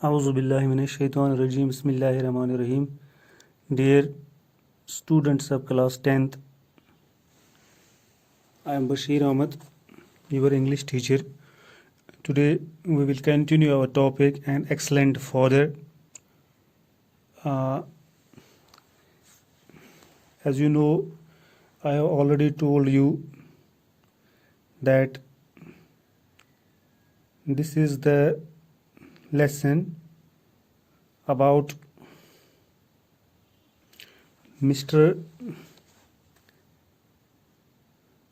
Auzu billahi minash shaitanir rajim. Bismillahir rahmanir rahim. Dear students of class 10th, I am Bashir Ahmed, your English teacher. Today we will continue our topic an excellent father. Uh, as you know, I have already told you that this is the lesson about Mr.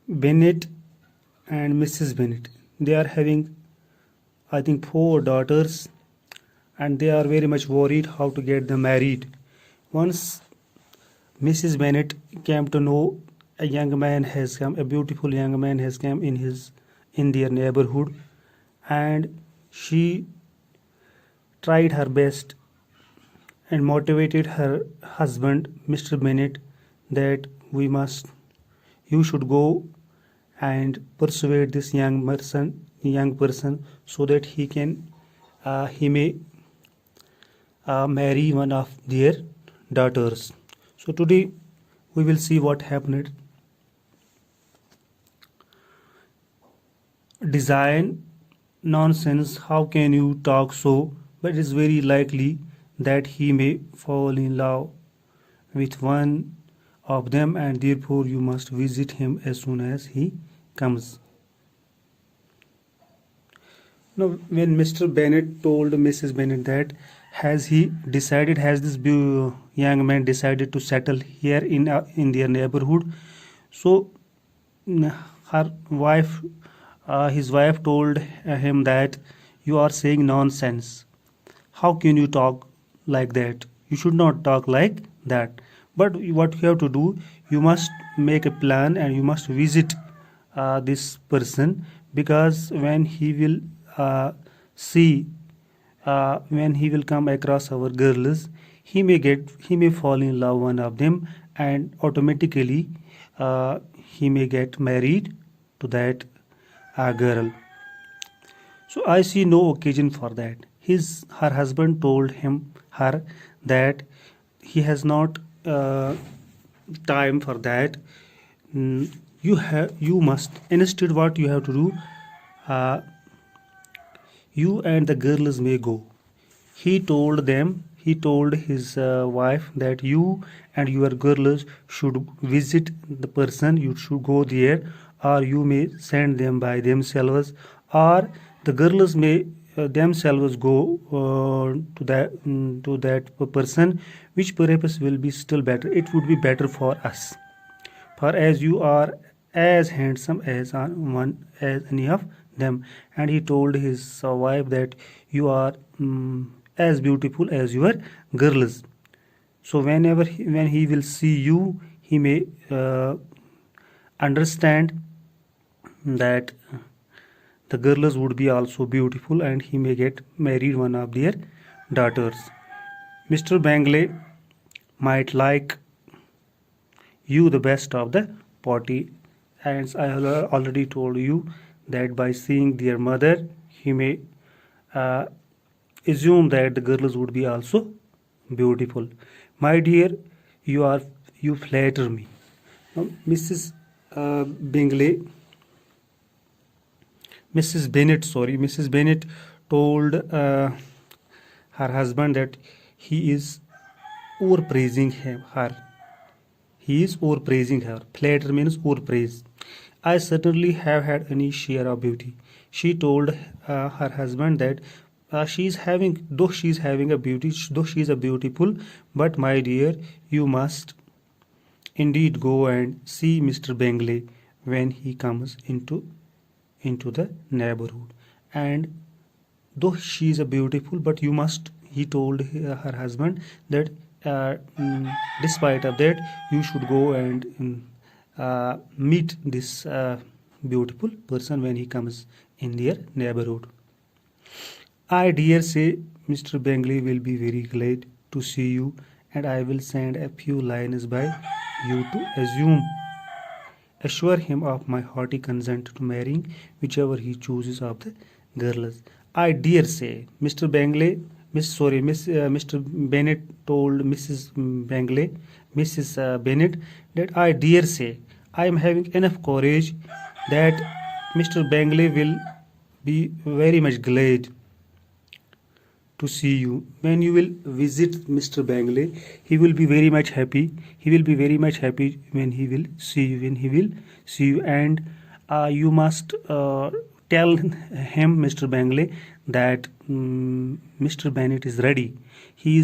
Bennett and Mrs. Bennett. They are having, I think, 4 daughters, and they are very much worried how to get them married. Once Mrs. Bennett came to know a young man has come, a beautiful young man has come in their neighborhood, and she tried her best and motivated her husband, Mr. Bennett, that you should go and persuade this young person, so that he may marry one of their daughters. So today we will see what happened. Design nonsense. How can you talk so? But it is very likely that he may fall in love with one of them, and therefore you must visit him as soon as he comes. Now, when Mr. Bennett told Mrs. Bennett that has this young man decided to settle here in their neighborhood, so her wife, his wife told him that you are saying nonsense. How can you talk like that? You should not talk like that. But what you have to do, you must make a plan and you must visit this person, because when he will see when he will come across our girls, he may fall in love one of them, and automatically he may get married to that girl. So I see no occasion for that. Her husband told her that he has not time for that. You must instead, what you have to do, you and the girls may go. He told his wife that you and your girls should visit the person. You should go there, or you may send them by themselves, or the girls may themselves go to that person, which perhaps will be still better. It would be better for us, for as you are as handsome as any of them. And he told his wife that you are as beautiful as your girls. So when he will see you, he may understand that the girls would be also beautiful, and he may get married one of their daughters. Mr. Bangley might like you the best of the party, and I already told you that by seeing their mother, he may assume that the girls would be also beautiful. My dear, you flatter me. Now, Bingley Mrs. Bennett told her husband that he is overpraising her. He is overpraising her. Flatter means overpraise. I certainly have had any share of beauty. She told her husband that though she is having a beauty, though she is a beautiful, but my dear, you must indeed go and see Mr. Bingley when he comes into the neighborhood. And though she is a beautiful, but you must, he told her husband that despite of that, you should go and meet this beautiful person when he comes in their neighborhood. I dare say Mr. Bingley will be very glad to see you, and I will send a few lines by you to assure him of my hearty consent to marrying whichever he chooses of the girls. I dare say Mr. Bingley Mr. Bennet told Mrs. Bennet, that I dare say I am having enough courage that Mr. Bangley will be very much glad to see you. When you will visit Mr. Bangley, he will be very much happy. He will be very much happy when he will see you. And you must tell him, Mr. Bangley, that Mr. Bennet is ready. He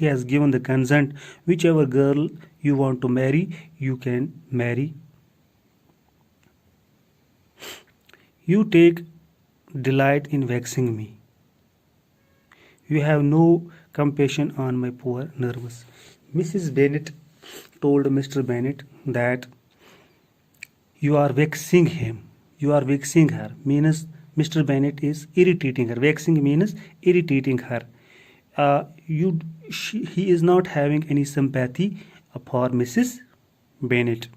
has given the consent. Whichever girl you want to marry, you can marry. You take delight in vexing me. You have no compassion on my poor nerves. Mrs. Bennet told Mr. Bennet that you are vexing him. You are vexing her. Means Mr. Bennet is irritating her. Vexing means irritating her. He is not having any sympathy for Mrs. Bennet.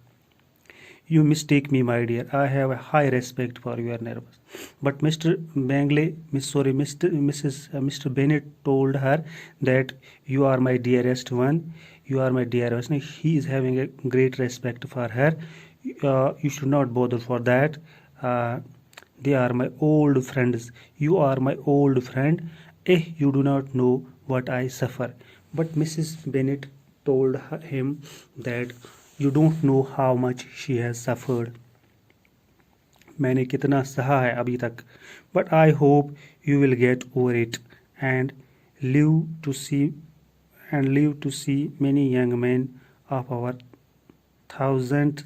You mistake me, my dear. I have a high respect for your nerves. But Mr. Bangley, Mr. Bennet told her that you are my dearest one. You are my dearest. He is having a great respect for her. You should not bother for that. They are my old friends. You are my old friend. You do not know what I suffer. But Mrs. Bennet told him that you don't know how much she has suffered. मैंने कितना सहा है अभी तक. But I hope you will get over it and live to see many young men of our thousand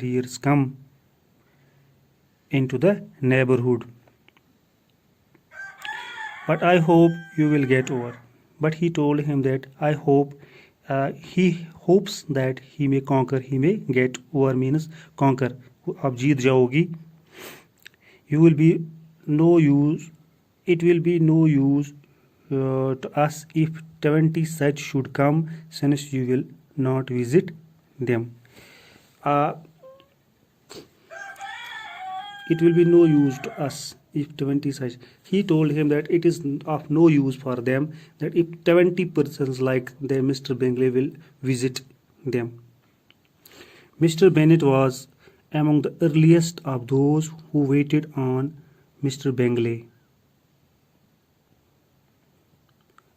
years come into the neighborhood. But I hope you will get over. But he told him that he hopes that he may conquer. He may get over means conquer. आप जीत जाओगी. You will be no use. It will be no use to us if 20 such should come, since you will not visit them. It will be no use to us if 20 such. He told him that it is of no use for them, that if 20 persons like them, Mr. Bangley will visit them. Mr. Bennet was among the earliest of those who waited on Mr. Bangley.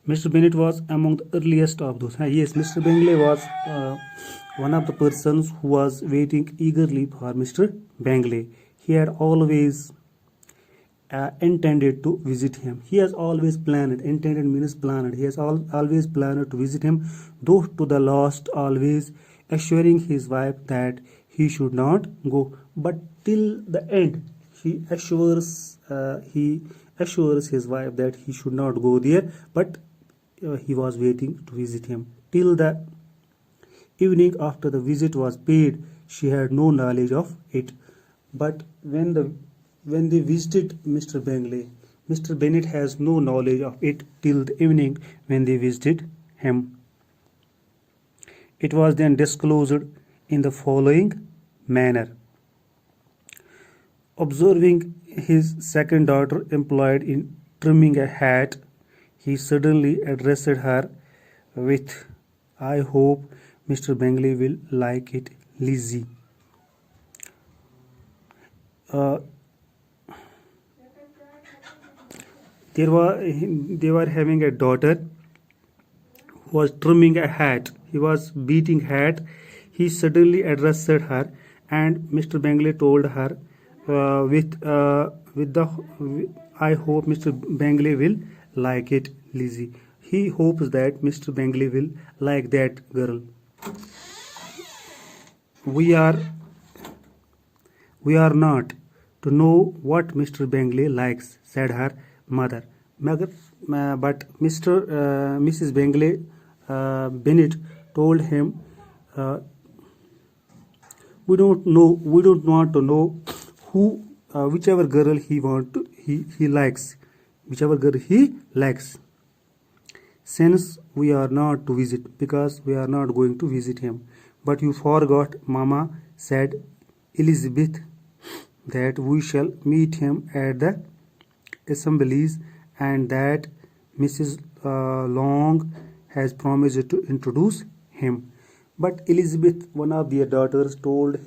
Mr. Bennet was among the earliest of those. Yes, Mr. Bangley was one of the persons who was waiting eagerly for Mr. Bangley. He had always intended to visit him. He has always planned. Intended means planned. He has always planned to visit him, though to the last, always assuring his wife that he should not go. But till the end, he assures his wife that he should not go there. But he was waiting to visit him till the evening after the visit was paid. She had no knowledge of it. But when they visited Mr. Bangley, Mr. Bennet has no knowledge of it till the evening when they visited him. It was then disclosed in the following manner. Observing his second daughter employed in trimming a hat, he suddenly addressed her with, "I hope Mr. Bangley will like it, Lizzie." They were having a daughter who was trimming a hat. He was beating hat. He suddenly addressed her, and Mr. Bangley told her I hope Mr. Bangley will like it, Lizzie. He hopes that Mr. Bangley will like that girl. We are not to know what Mr. Bangley likes, said her mother. But Mrs. Bangley Bennet told him, we don't want to know whichever girl he likes, whichever girl he likes, since we are not to visit, because we are not going to visit him. But you forgot, Mama, said Elizabeth, that we shall meet him at the assemblies, and that Mrs. Long has promised to introduce him. But Elizabeth, one of their daughters, told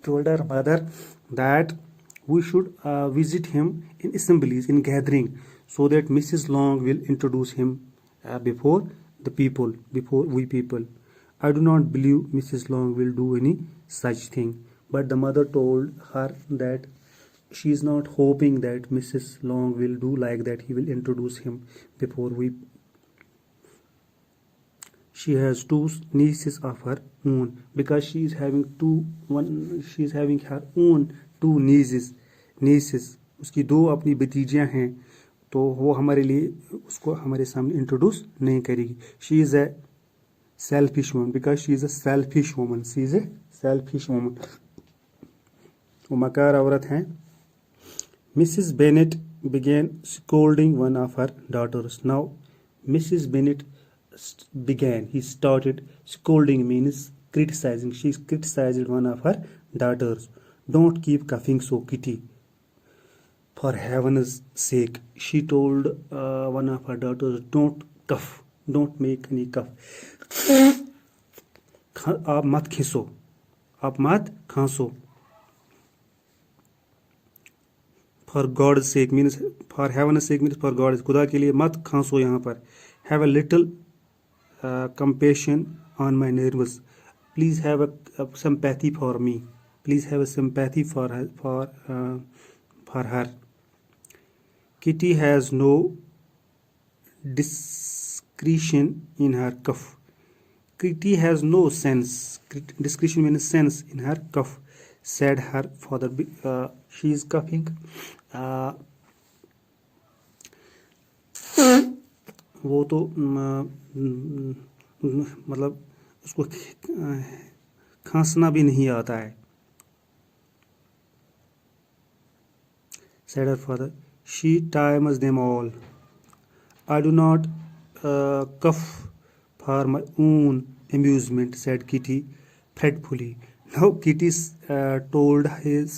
told her mother that we should visit him in assemblies, in gathering, so that Mrs. Long will introduce him before the people, before we people. I do not believe Mrs. Long will do any such thing. But the mother told her that she is not hoping that Mrs. Long will do like that. He will introduce him before we. She has two nieces of her own, because she is having she is having her own two nieces. उसकी दो अपनी भतीजियां हैं, तो वो हमारे लिए उसको हमारे सामने इंट्रोड्यूस नहीं करेगी. She is a selfish woman, because she is a selfish woman. She is a selfish woman. वो मकार औरत हैं. Mrs. Bennet began scolding one of her daughters. Now, Mrs. Bennet he started scolding, means criticizing. She criticized one of her daughters. Don't keep coughing so, Kitty. For heaven's sake, she told one of her daughters, don't cough. Don't make any cough. आप मत खींचो, आप मत खांसो. For God's sake means, for heaven's sake means for God, खुदा के लिए मत खांसो यहाँ पर. Have a little compassion on my nerves. Please have a sympathy for me. Please have a sympathy for her. Kitty has no discretion in her cough. Kitty has no sense. Discretion means sense in her cough, said her father. She is coughing. वो तो मतलब उसको खांसना भी नहीं आता है. Said her father. She times them all. I do not cough for my own amusement, said Kitty fretfully. Now Kitty told her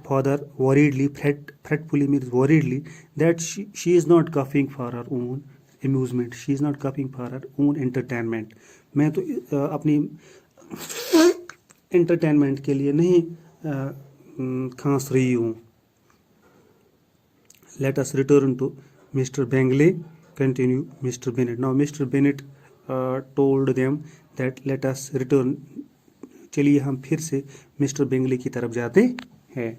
father worriedly, fretfully means worriedly, that she is not coughing for her own amusement. She is not coughing for her own entertainment. मैं तो अपनी entertainment के लिए नहीं खांस रही हूँ. Let us return to Mr. Bingley. Continue Mr. Bennet. Now Mr. Bennet told them that let us return. चलिए हम फिर से मिस्टर बेंगली की तरफ जाते हैं.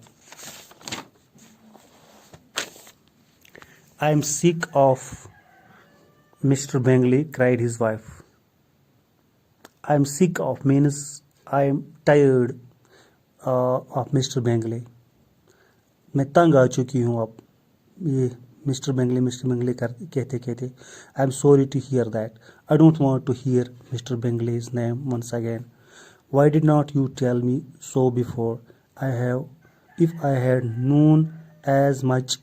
I am sick of Mr. Bingley, cried his wife. I am sick of means I am tired of Mr. Bingley. मैं तंग आ चुकी हूँ अब ये मिस्टर बेंगली कहते. I am sorry to hear that. I don't want to hear Mr. Bingley's name once again. Why did not you tell me so before? If I had known as much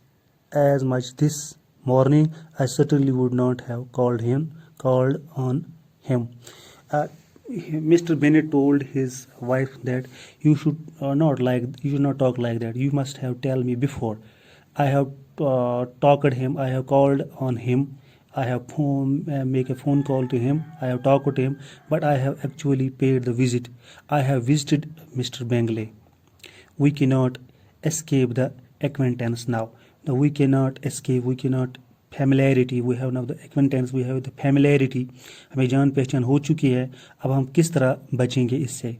this morning, I certainly would not have called on him. Mr. Bennet told his wife that you should not talk like that. You must have told me before. I have talked him. I have called on him. I have make a phone call to him. I have talked to him, but I have actually paid the visit. I have visited Mr. Bingley. We cannot escape the acquaintance now. Now we cannot escape. We cannot familiarity. We have now the acquaintance. We have the familiarity. हमें जान पहचान हो चुकी है. अब हम किस तरह बचेंगे इससे?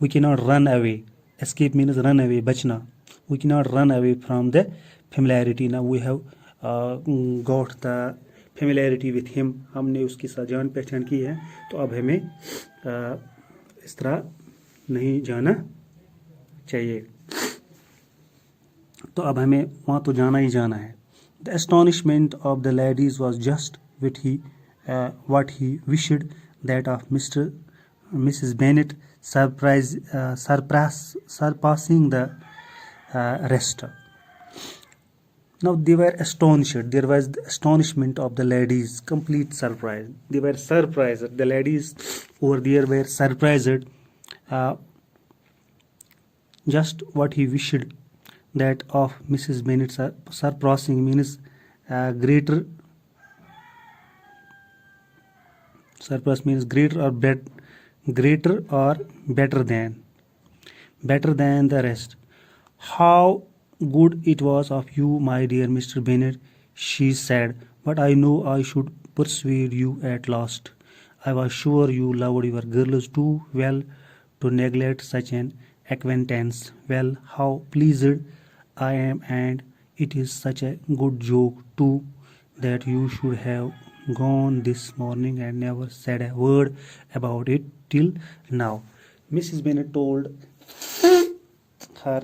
We cannot run away. Escape means run away, बचना. We cannot run away from the familiarity. Now we have got the familiarity with him. हमने उसकी साथ जान पहचान की है, तो अब हमें इस तरह नहीं जाना चाहिए. तो अब हमें वहाँ तो जाना ही जाना है. The astonishment of the ladies was just what he wished, that of Mrs. Bennet surpassing the rest. Now they were astonished. There was the astonishment of the ladies, complete surprise. They were surprised. The ladies over there were surprised. Just what he wished, that of Mrs. Bennet surpassing means greater. Surpass means greater or better than the rest. How good it was of you, my dear Mr. Bennet, she said, but I know I should persuade you at last. I was sure you loved your girls too well to neglect such an acquaintance. Well, how pleased I am, and it is such a good joke too, that you should have gone this morning and never said a word about it till now. Mrs. Bennet told her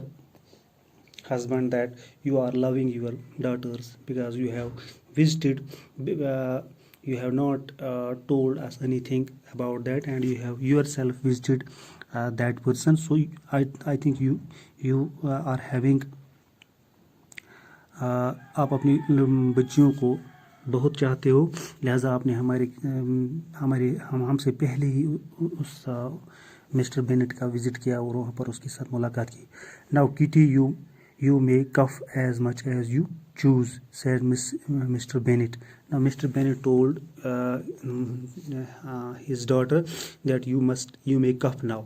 husband that you are loving your daughters because you have visited, you have not told us anything about that, and you have yourself visited that person. So I think you are having आप अपनी बच्चियों को बहुत चाहते हो, लिहाजा आपने हमसे पहले ही उस मिस्टर बेनेट का विजिट किया और वहाँ पर उसके साथ मुलाकात की. Now kitty, you may cough as much as you choose, said Mr. Bennet. Now Mr. Bennet told his daughter that you may cough now.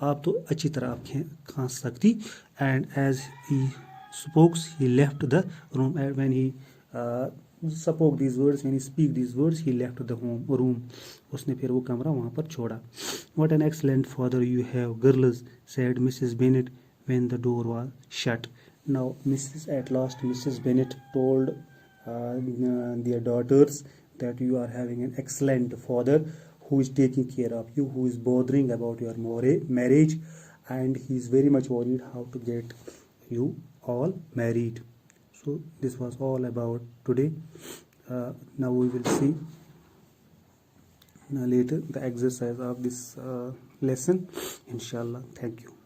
आप तो अच्छी तरह आप खांस सकती. And as he spoke, he left the room. And when he spoke these words, he left the room. उसने फिर वो कमरा वहाँ पर छोड़ा. What an excellent father you have, girls, said Mrs. Bennet when the door was shut. Now at last Mrs. Bennet told their daughters that you are having an excellent father who is taking care of you, who is bothering about your marriage, and he is very much worried how to get you all married. So this was all about today. Now we will see later the exercise of this lesson, inshallah. Thank you.